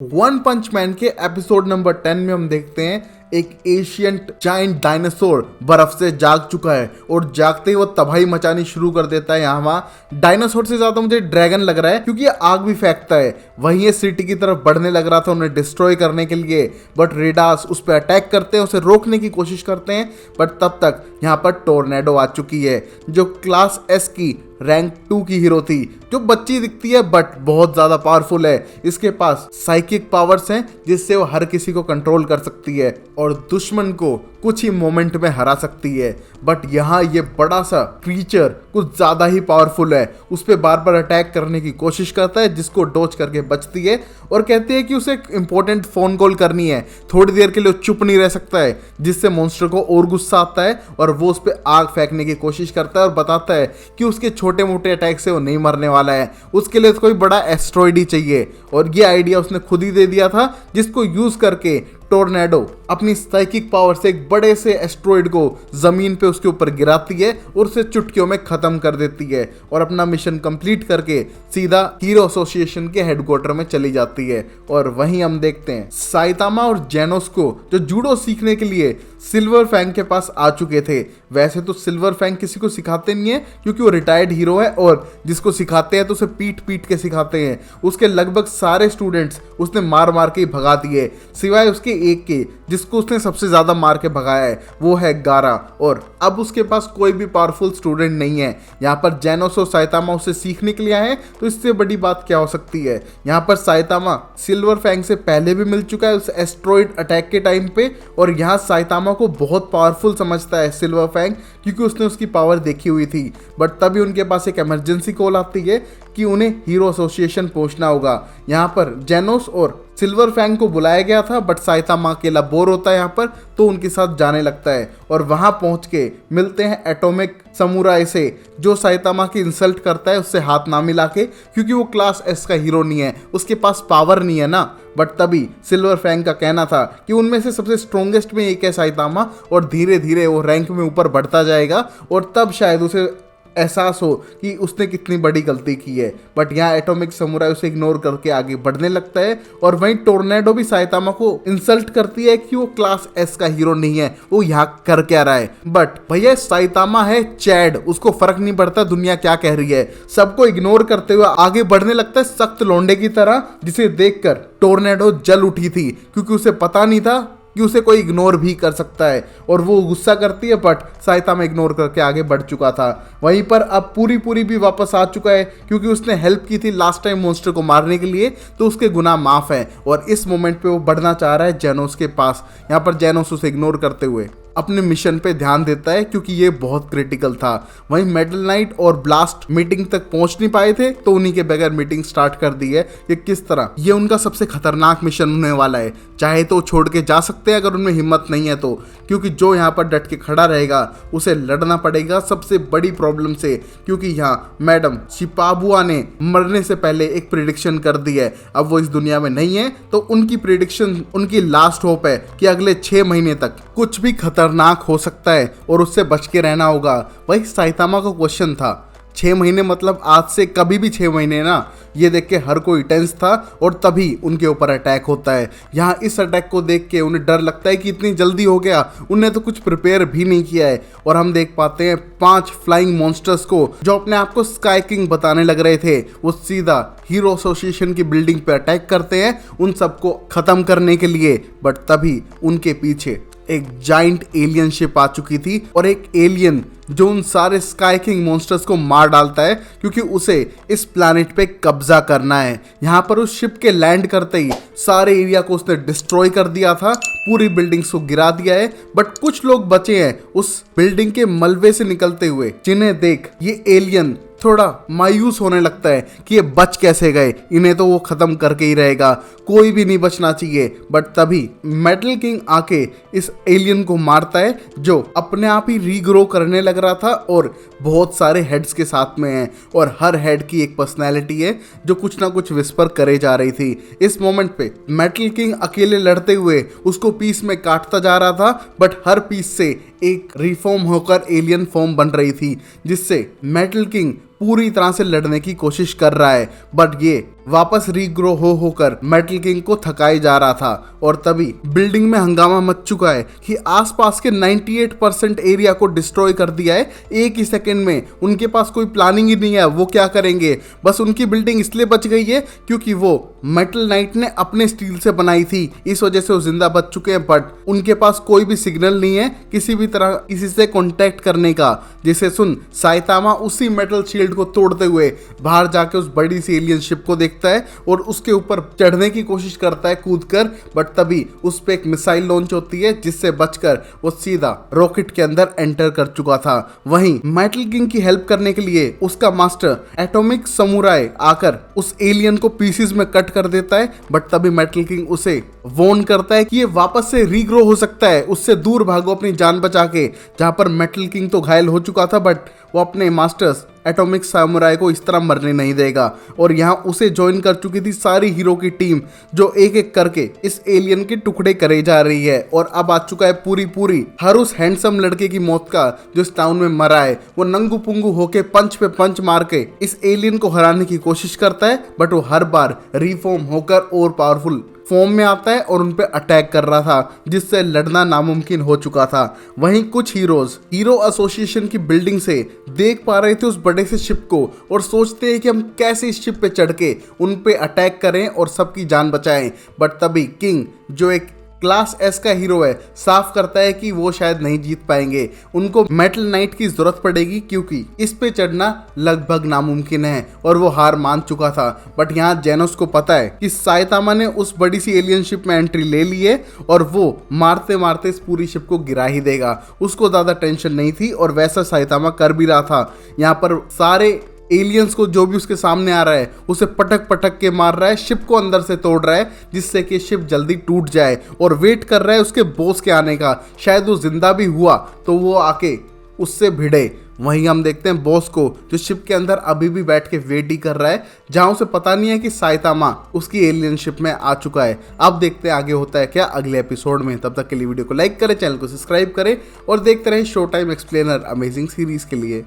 One पंच man के episode number 10 में हम देखते हैं एक एशियंट जाइंट डायनासोर बर्फ से जाग चुका है और जागते ही वो तबाही मचानी शुरू कर देता है। यहाँ वहाँ डायनासोर से ज्यादा मुझे ड्रैगन लग रहा है क्योंकि ये आग भी फेंकता है। वहीं ये सिटी की तरफ बढ़ने लग रहा था उन्हें डिस्ट्रॉय करने के लिए, बट रेडास उस पर अटैक करते हैं, उसे रोकने की कोशिश करते हैं। बट तब तक यहाँ पर टोर्नेडो आ चुकी है जो क्लास एस की रैंक 2 की हीरो थी, जो बच्ची दिखती है बट बहुत ज्यादा पावरफुल है। इसके पास साइकिक पावर्स हैं जिससे वो हर किसी को कंट्रोल कर सकती है और दुश्मन को कुछ ही मोमेंट में हरा सकती है। बट यहाँ ये बड़ा सा क्रीचर कुछ ज्यादा ही पावरफुल है, उस पर बार बार अटैक करने की कोशिश करता है जिसको डॉज करके बचती है और कहती है कि उसे एक इंपॉर्टेंट फोन कॉल करनी है, थोड़ी देर के लिए चुप नहीं रह सकता है, जिससे मॉन्स्टर को और गुस्सा आता है और वो उस पर आग फेंकने की कोशिश करता है और बताता है कि उसके छोटे मोटे अटैक से वो नहीं मरने वाला है, उसके लिए कोई बड़ा एस्ट्रॉइड ही चाहिए। और ये आइडिया उसने खुद ही दे दिया था जिसको यूज करके टोर्नेडो अपनी साइकिक पावर से एक बड़े से एस्ट्रॉइड को जमीन पे उसके ऊपर गिराती है और उसे चुटकियों में खत्म कर देती है और अपना मिशन कंप्लीट करके सीधा हीरो एसोसिएशन के हेडक्वार्टर में चली जाती है। और वहीं हम देखते हैं साइतामा और जेनोस को जो जूडो सीखने के लिए सिल्वर फैंग के पास आ चुके थे। वैसे तो सिल्वर फैंग किसी को सिखाते नहीं है क्योंकि वो रिटायर्ड हीरो है और जिसको सिखाते हैं तो उसे पीट पीट के सिखाते हैं। उसके लगभग सारे स्टूडेंट्स उसने मार मार के ही भगा दिए, सिवाय उसके एक के जिसको उसने सबसे ज्यादा मार के भगाया है, वो है गारा। और अब उसके पास कोई भी पावरफुल स्टूडेंट नहीं है। यहाँ पर जेनोस और साइतामा उसे सीखने के लिए आए हैं, तो इससे बड़ी बात क्या हो सकती है। यहाँ पर साइतामा सिल्वर फैंग से पहले भी मिल चुका है उस एस्ट्रॉइड अटैक के टाइम पे, और यहाँ साइतामा को बहुत पावरफुल समझता है सिल्वर फैंग क्योंकि उसने उसकी पावर देखी हुई थी। बट तभी उनके पास एक इमरजेंसी कॉल आती है कि उन्हें हीरो एसोसिएशन पहुंचना होगा। यहाँ पर जेनोस और सिल्वर फैंग को बुलाया गया था, बट साइतामा अकेला बोर होता है यहाँ पर, तो उनके साथ जाने लगता है और वहां पहुंच के मिलते हैं एटॉमिक समुराई से, जो साइतामा की इंसल्ट करता है उससे हाथ ना मिला के क्योंकि वो क्लास एस का हीरो नहीं है, उसके पास पावर नहीं है ना। बट तभी सिल्वर फैंग का कहना था कि उनमें से सबसे स्ट्रोंगेस्ट में एक है साइतामा और धीरे धीरे वो रैंक में ऊपर बढ़ता जाएगा और तब शायद उसे एहसास हो कि उसने कितनी बड़ी गलती की है। बट यहाँ एटॉमिक समुराई उसे इग्नोर करके आगे बढ़ने लगता है और वहीं टोर्नेडो भी साइतामा को इंसल्ट करती है कि वो क्लास एस का हीरो नहीं है, वो यहाँ कर क्या रहा है। बट भैया साइतामा है चैड, उसको फर्क नहीं पड़ता दुनिया क्या कह रही है, सबको इग्नोर करते हुए आगे बढ़ने लगता है सख्त लोंडे की तरह, जिसे देखकर टोर्नेडो जल उठी थी क्योंकि उसे पता नहीं था कि उसे कोई इग्नोर भी कर सकता है और वो गुस्सा करती है। बट साइतामा इग्नोर करके आगे बढ़ चुका था। वहीं पर अब पूरी भी वापस आ चुका है क्योंकि उसने हेल्प की थी लास्ट टाइम मॉन्स्टर को मारने के लिए, तो उसके गुनाह माफ है और इस मोमेंट पे वो बढ़ना चाह रहा है जेनोस के पास। यहाँ पर जेनोस उसे इग्नोर करते हुए अपने मिशन पे ध्यान देता है क्योंकि ये बहुत क्रिटिकल था। वहीं मेटल नाइट और ब्लास्ट मीटिंग तक पहुंच नहीं पाए थे, तो उन्हीं के बगैर मीटिंग स्टार्ट कर दी है कि किस तरह ये उनका सबसे खतरनाक मिशन होने वाला है। चाहे तो छोड़ के जा सकते हैं अगर उनमें हिम्मत नहीं है तो, क्योंकि जो यहाँ पर डट के खड़ा रहेगा उसे लड़ना पड़ेगा सबसे बड़ी प्रॉब्लम से, क्योंकि यहाँ मैडम शिपाबुआ ने मरने से पहले एक प्रिडिक्शन कर दी है। अब वो इस दुनिया में नहीं है, तो उनकी प्रिडिक्शन उनकी लास्ट होप है कि अगले 6 महीने तक कुछ भी खतरनाक हो सकता है और उससे बच के रहना होगा। वही साइतामा का क्वेश्चन था 6 महीने मतलब आज से कभी भी 6 महीने ना, ये देख के हर कोई टेंस था और तभी उनके ऊपर अटैक होता है। यहाँ इस अटैक को देख के उन्हें डर लगता है कि इतनी जल्दी हो गया, उन्हें तो कुछ प्रिपेयर भी नहीं किया है। और हम देख पाते हैं 5 फ्लाइंग मॉन्स्टर्स को जो अपने आप को स्काई किंग बताने लग रहे थे, वो सीधा हीरो एसोसिएशन की बिल्डिंग पे अटैक करते हैं उन सबको खत्म करने के लिए। बट तभी उनके पीछे एक जाइंट एलियन शिप आ चुकी थी और एक एलियन जो उन सारे स्काई किंग मॉन्स्टर्स को मार डालता है क्योंकि उसे इस प्लैनेट पे कब्जा करना है। यहाँ पर उस शिप के लैंड करते ही सारे एरिया को उसने डिस्ट्रॉय कर दिया था, पूरी बिल्डिंग्स को गिरा दिया है। बट कुछ लोग बचे हैं उस बिल्डिंग के मलबे से निकलते हुए, जिन्हें देख ये एलियन थोड़ा मायूस होने लगता है कि ये बच कैसे गए, इन्हें तो वो खत्म करके ही रहेगा, कोई भी नहीं बचना चाहिए। बट तभी मेटल किंग आके इस एलियन को मारता है जो अपने आप ही रीग्रो करने लग रहा था और बहुत सारे हेड्स के साथ में है और हर हेड की एक पर्सनैलिटी है जो कुछ ना कुछ विस्पर करे जा रही थी। इस मोमेंट पे मेटल किंग अकेले लड़ते हुए उसको पीस में काटता जा रहा था, बट हर पीस से एक रिफॉर्म होकर एलियन फॉर्म बन रही थी जिससे मेटल किंग पूरी तरह से लड़ने की कोशिश कर रहा है। बट ये वापस रीग्रो होकर मेटल किंग को थकाए जा रहा था। और तभी बिल्डिंग में हंगामा मच चुका है कि आसपास के 98% एरिया को डिस्ट्रॉय कर दिया है एक ही सेकंड में। उनके पास कोई प्लानिंग ही नहीं है वो क्या करेंगे। बस उनकी बिल्डिंग इसलिए बच गई है क्योंकि वो मेटल नाइट ने अपने स्टील से बनाई थी, इस वजह से वो जिंदा बच चुके हैं। बट उनके पास कोई भी सिग्नल नहीं है किसी भी तरह किसी से कांटेक्ट करने का, जिसे सुन साइतामा उसी मेटल शील्ड को तोड़ते हुए बाहर जाके उस बड़ी सी एलियन शिप को देखता है और उसके ऊपर चढ़ने की कोशिश करता है कूदकर। बट तभी उस पे एक मिसाइल लॉन्च होती है जिससे बचकर वो सीधा रॉकेट के अंदर एंटर कर चुका था। वहीं मेटल किंग की हेल्प करने के लिए उसका मास्टर एटॉमिक समुराई आकर उस एलियन को पीसेस में कट कर देता है। बट तभी मेटल किंग उसे वॉर्न करता है कि ये वापस से रीग्रो हो सकता है, उससे दूर भागो अपनी जान बचा के। जहां पर मेटल किंग तो घायल हो चुका था बट वो अपने मास्टर्स एटॉमिक सामुराई को इस तरह मरने नहीं देगा। और यहाँ उसे ज्वाइन कर चुकी थी सारी हीरो की टीम जो एक एक करके इस एलियन के टुकड़े करे जा रही है। और अब आ चुका है पूरी हर उस हैंडसम लड़के की मौत का जो इस टाउन में मरा है। वो नंगू पुंगू होके पंच पे पंच मार के इस एलियन को हराने की कोशिश करता है बट वो हर बार रिफॉर्म होकर और पावरफुल फॉर्म में आता है और उन पे अटैक कर रहा था जिससे लड़ना नामुमकिन हो चुका था। वहीं कुछ हीरो एसोसिएशन की बिल्डिंग से देख पा रहे थे उस बड़े से शिप को और सोचते हैं कि हम कैसे इस शिप पे चढ़ के उन पे अटैक करें और सबकी जान बचाएं। बट तभी किंग जो एक क्लास एस का हीरो है साफ करता है कि वो शायद नहीं जीत पाएंगे, उनको मेटल नाइट की जरूरत पड़ेगी क्योंकि इस पे चढ़ना लगभग नामुमकिन है। और वो हार मान चुका था। बट यहाँ जेनोस को पता है कि साइतामा ने उस बड़ी सी एलियन शिप में एंट्री ले ली है और वो मारते मारते इस पूरी शिप को गिरा ही देगा। उसको ज्यादा टेंशन नहीं थी और वैसा साइतामा कर भी रहा था। यहाँ पर सारे एलियंस को जो भी उसके सामने आ रहा है उसे पटक पटक के मार रहा है, शिप को अंदर से तोड़ रहा है जिससे कि शिप जल्दी टूट जाए और वेट कर रहा है उसके बॉस के आने का। शायद वो जिंदा भी हुआ तो वो आके उससे भिड़े। वहीं हम देखते हैं बॉस को जो शिप के अंदर अभी भी बैठ के वेट ही कर रहा है, जहां उसे पता नहीं है कि साइतामा उसकी एलियन शिप में आ चुका है। अब देखते हैं आगे होता है क्या अगले एपिसोड में। तब तक के लिए वीडियो को लाइक करें, चैनल को सब्सक्राइब करें और देखते रहें show time explainer amazing series के लिए।